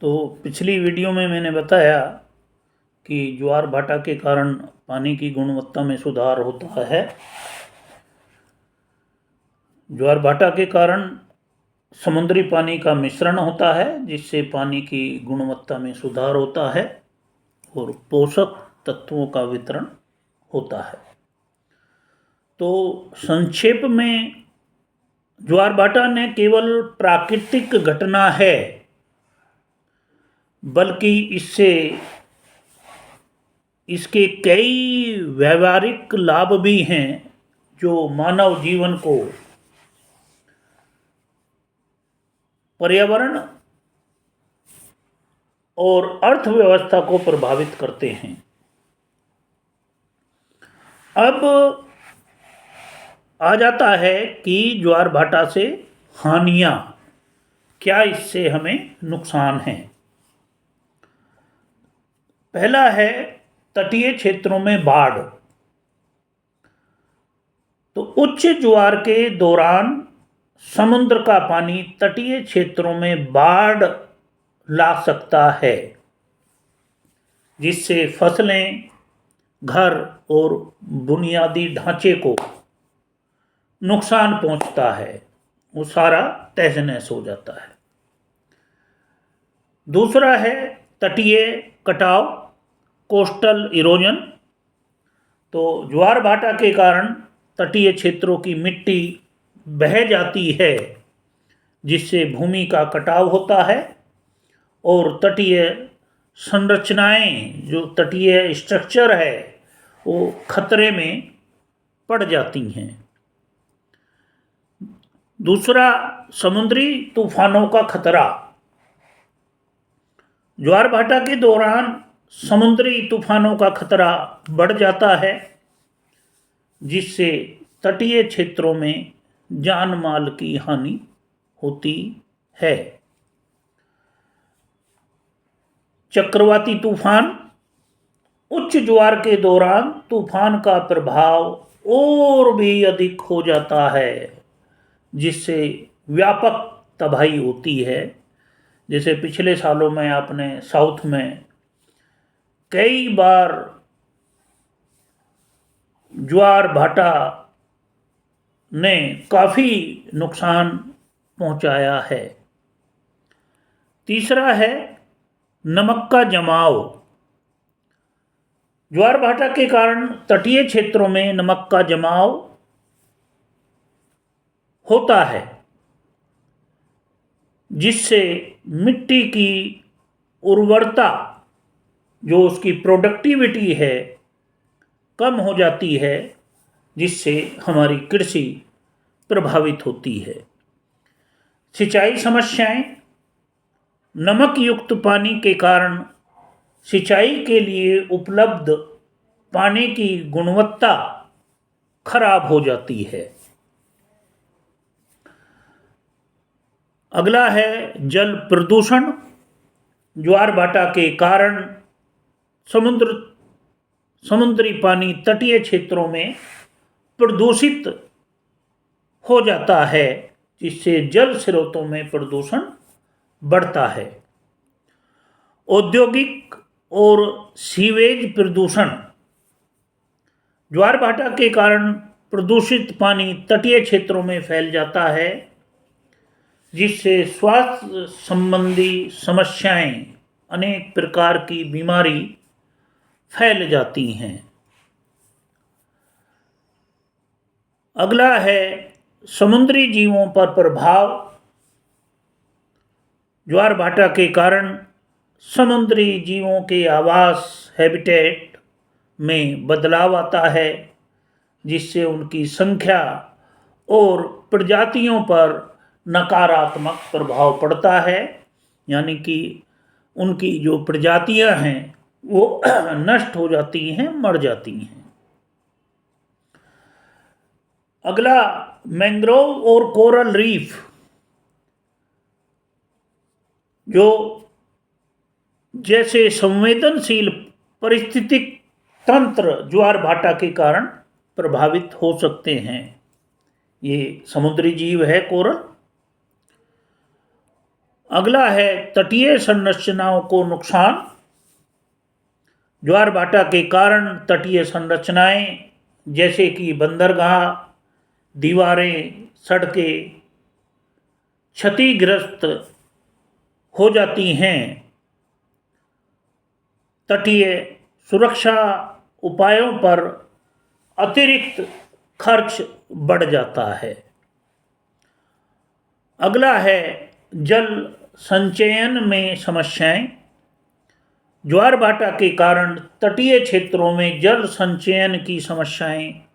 तो पिछली वीडियो में मैंने बताया कि ज्वार भाटा के कारण पानी की गुणवत्ता में सुधार होता है। ज्वार भाटा के कारण समुद्री पानी का मिश्रण होता है, जिससे पानी की गुणवत्ता में सुधार होता है और पोषक तत्वों का वितरण होता है। तो संक्षेप में, ज्वार भाटा न केवल प्राकृतिक घटना है, बल्कि इसके कई व्यावहारिक लाभ भी हैं जो मानव जीवन को, पर्यावरण और अर्थव्यवस्था को प्रभावित करते हैं। अब आ जाता है कि ज्वार भाटा से हानियां क्या, इससे हमें नुकसान हैं। पहला है तटीय क्षेत्रों में बाढ़। तो उच्च ज्वार के दौरान समुद्र का पानी तटीय क्षेत्रों में बाढ़ ला सकता है, जिससे फसलें, घर और बुनियादी ढांचे को नुकसान पहुंचता है, वो सारा तहस नहस हो जाता है। दूसरा है तटीय कटाव, कोस्टल इरोजन। तो ज्वार भाटा के कारण तटीय क्षेत्रों की मिट्टी बह जाती है, जिससे भूमि का कटाव होता है और तटीय संरचनाएं, जो तटीय स्ट्रक्चर है, वो खतरे में पड़ जाती हैं। दूसरा, समुद्री तूफानों का खतरा। ज्वार भाटा के दौरान समुद्री तूफानों का खतरा बढ़ जाता है, जिससे तटीय क्षेत्रों में जान माल की हानि होती है। चक्रवाती तूफान। उच्च ज्वार के दौरान तूफान का प्रभाव और भी अधिक हो जाता है, जिससे व्यापक तबाही होती है। जैसे पिछले सालों में आपने साउथ में कई बार ज्वार भाटा ने काफ़ी नुकसान पहुंचाया है। तीसरा है नमक का जमाव। ज्वार भाटा के कारण तटीय क्षेत्रों में नमक का जमाव होता है, जिससे मिट्टी की उर्वरता, जो उसकी प्रोडक्टिविटी है, कम हो जाती है, जिससे हमारी कृषि प्रभावित होती है। सिंचाई समस्याएं। नमक युक्त पानी के कारण सिंचाई के लिए उपलब्ध पानी की गुणवत्ता खराब हो जाती है। अगला है जल प्रदूषण। ज्वार भाटा के कारण समुद्री पानी तटीय क्षेत्रों में प्रदूषित हो जाता है, जिससे जल स्रोतों में प्रदूषण बढ़ता है। औद्योगिक और सीवेज प्रदूषण। ज्वार भाटा के कारण प्रदूषित पानी तटीय क्षेत्रों में फैल जाता है, जिससे स्वास्थ्य संबंधी समस्याएं, अनेक प्रकार की बीमारी फैल जाती हैं। अगला है समुद्री जीवों पर प्रभाव। ज्वार भाटा के कारण समुद्री जीवों के आवास, हैबिटेट में बदलाव आता है, जिससे उनकी संख्या और प्रजातियों पर नकारात्मक प्रभाव पड़ता है। यानी कि उनकी जो प्रजातियां हैं वो नष्ट हो जाती हैं, मर जाती हैं। अगला मैंग्रोव और कोरल रीफ, जो जैसे संवेदनशील पारिस्थितिक तंत्र ज्वार भाटा के कारण प्रभावित हो सकते हैं। ये समुद्री जीव है कोरल। अगला है तटीय संरचनाओं को नुकसान। ज्वार भाटा के कारण तटीय संरचनाएं जैसे कि बंदरगाह, दीवारें, सड़कें क्षतिग्रस्त हो जाती हैं। तटीय सुरक्षा उपायों पर अतिरिक्त खर्च बढ़ जाता है। अगला है जल संचयन में समस्याएं। ज्वार भाटा के कारण तटीय क्षेत्रों में जल संचयन की समस्याएं